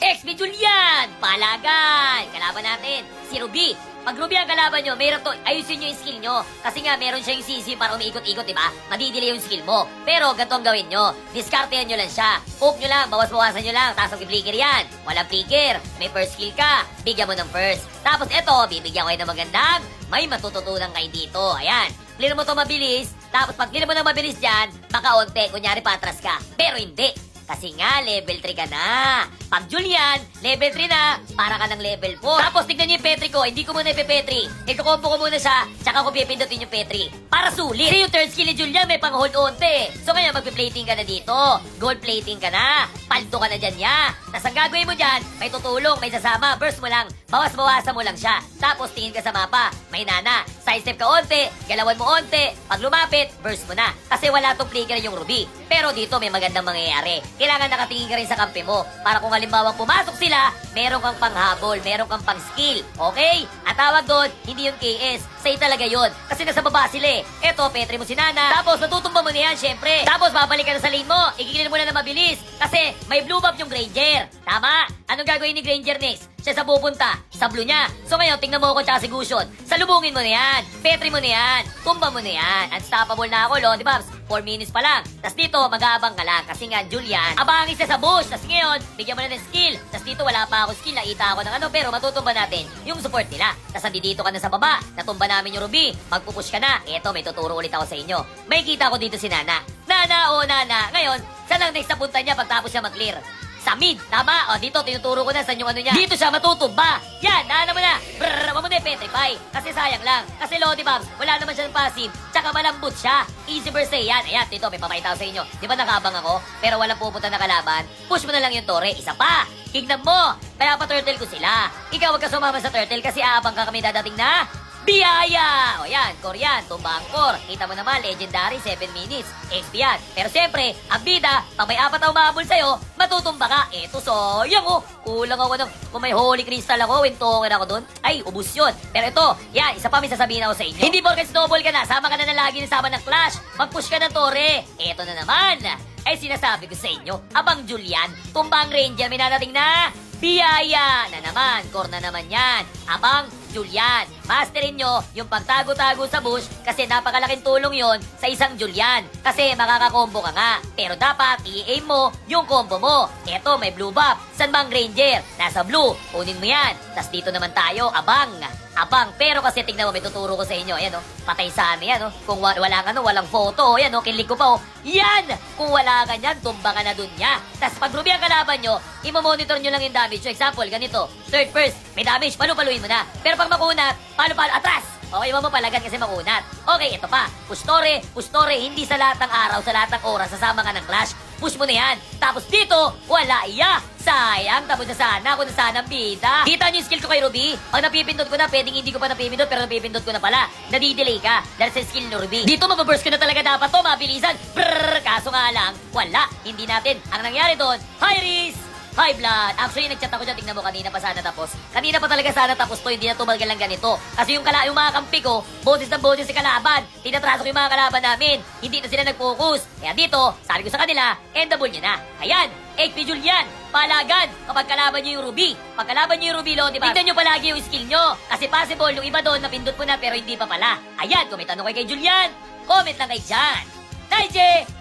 XB Julian! Palagan! Kalaban natin, si Ruby. Pag Ruby ang kalaban nyo, mayroon to, ayusin nyo yung skill nyo. Kasi nga, meron siya yung CC para umiikot-ikot, diba? Madidili yung skill mo. Pero, ganito ang gawin nyo. Discartehan nyo lang siya. Hook nyo lang, bawas-bawasan nyo lang. Tapos mag-flicker yan. Walang flicker. May first skill ka. Bigyan mo ng first. Tapos, eto, bibigyan ko kayo ng magandang. May matututunan kayo dito. Ayan. Clear mo to mabilis. Tapos, pag clear mo ng mabilis dyan, baka onte. Kunyari, patras ka. Pero hindi. Kasi nga, level 3 ka na. Pag Julian, level 3 na, para ka ng level 4. Tapos, tignan niyo yung Petri ko. Hindi ko muna ipepetri. Ito-combo ko muna siya, tsaka ko pipindutin yung Petri. Para sulit. Kasi yung third skill ni Julian, may pang-hold onte. So ngayon, magpi-plating ka na dito. Gold plating ka na. Paldo ka na dyan, ya. Tapos ang gagawin mo dyan, may tutulong, may sasama. Burst mo lang. Bawas-bawasan mo lang siya. Tapos, tingin ka sa mapa. May nana. Sidestep ka onte. Galawan mo onte. Pag lumapit, burst mo na. Kasi wala tong flicker yung Ruby. Pero dito, may magandang mangyayari. Kailangan nakatingin ka rin sa kampi mo para kung halimbawa pumasok sila, meron kang panghabol, meron kang pang-skill. Okay? At tawag doon, hindi yung KS. Say talaga yun. Kasi nasa baba sila eh. Eto, Petri mo si Nana. Tapos, matutumba mo na yan, syempre. Tapos, babalik ka na sa lane mo. Ikikilin mo na mabilis. Kasi, may blue buff yung Granger. Tama? Anong gagawin ni Granger next? Siya sa pupunta, sa blue niya. So ngayon, tingnan mo ako tsaka si Gusion. Salubungin mo na yan. Petri mo na yan. Tumba mo na yan. Unstoppable na ako, lo. Di ba? 4 minutes pa lang. Tapos dito, mag-aabang ka lang. Kasi nga, Julian, abangin siya sa bush. Tapos ngayon, bigyan mo na ng skill. Tapos dito, wala pa ako skill. Nakita ako ng ano, pero matutumba natin yung support nila. Tapos dito ka na sa baba. Natumba namin yung Ruby. Magpupush ka na. Eto, may tuturo ulit ako sa inyo. May kita ko dito si Nana. Nana, o Nana. Ngayon, saan ang next na punta niya pagtapos siya mag-clear? Sa mid, tama? O, dito, tinuturo ko na sa yung ano niya. Dito siya matutumba. Yan, nana mo na. Brrrr, wag mo na petrify. Kasi sayang lang. Kasi Lodi Babs, wala naman siya ng passive. Tsaka malambot siya. Easy burst eh. Yan, ayan, dito, may papakita ko sa inyo. Di ba nakabang ako? Pero walang pupunta na kalaban. Push mo na lang yung tore. Isa pa. Tignan mo. Kaya pa turtle ko sila. Ikaw wag ka sumama sa turtle kasi aabang ka kami dadating na biyaya! O yan, core yan, tumba ang core. Kita mo naman, legendary, 7 minutes. XP yan. Pero siyempre, ang bida, pag may 4 na umahabol sa'yo, matutumba ka. Eto, sayang oh. Kulang ako ng, kung may holy crystal ako, wintongan ako dun. Ay, ubus yun. Pero ito, yan, isa pa may sasabihin ako sa inyo. Hindi porket snowball ka na, sama ka na lagi sama ng clash. Mag-push ka ng tore. Eto na naman. Ay, sinasabi ko sa inyo, abang Julian, tumbang ranger, may nadating na biyaya na naman. Core na naman yan. Abang Julian. Masterin nyo yung pagtago-tago sa bush kasi napakalaking tulong yon sa isang Julian. Kasi makakakombo ka nga. Pero dapat i-aim mo yung combo mo. Eto, may blue buff. San bang Ranger? Nasa blue. Kunin mo yan. Tas dito naman tayo, abang. Abang. Pero kasi tignan mo, may tuturo ko sa inyo. Ayan o, patay sana yan o. Kung walang ano, walang photo. Ayan o, kilig ko pa o. Yan! Kung wala ka niyan, tumba ka na dun niya. Tas pag Ruby ang kalaban nyo, imo-monitor nyo lang yung damage. So example, ganito. Third first, may damage, palu-paluin mo na. Pero pag makunat, palo-palo, atras! Okay, mo palagan kasi makunat. Okay, ito pa. Push tore, hindi sa lahat ng araw, sa lahat ng oras, sasama ka ng clash. Push mo na yan. Tapos dito, wala iya. Sayang, tapos na sana ako na sana ang bida. Kita niyo yung skill ko kay Ruby? Pag napipindot ko na, pwedeng hindi ko pa napipindot, pero napipindot ko na pala. Nadidelay ka dahil sa skill ni Ruby. Dito, mababurst ko na talaga dapat to, mabilisan. Brrrr, kaso nga lang, wala. Hindi natin. Ang nangyari doon, high risk. Hi, Blood! Actually, nag-chat ako dyan. Tingnan mo, kanina pa sana tapos. Kanina pa talaga sana tapos to. Hindi na tumalgal lang ganito. Kasi yung mga kampi ko, boses ng boses si kalaban. Tinatraso ko yung mga kalaban namin. Hindi na sila nag-focus. Kaya dito, sabi ko sa kanila, endable nyo na. Ayan, XP Julian, palagan kapag kalaban nyo yung Ruby. Pag kalaban nyo yung Ruby, lo, diba? Tignan nyo palagi yung skill nyo. Kasi possible, yung iba doon, napindot mo na pero hindi pa pala. Ayan, kung may tanong kayo kay Julian, comment lang kayo dyan. Naije!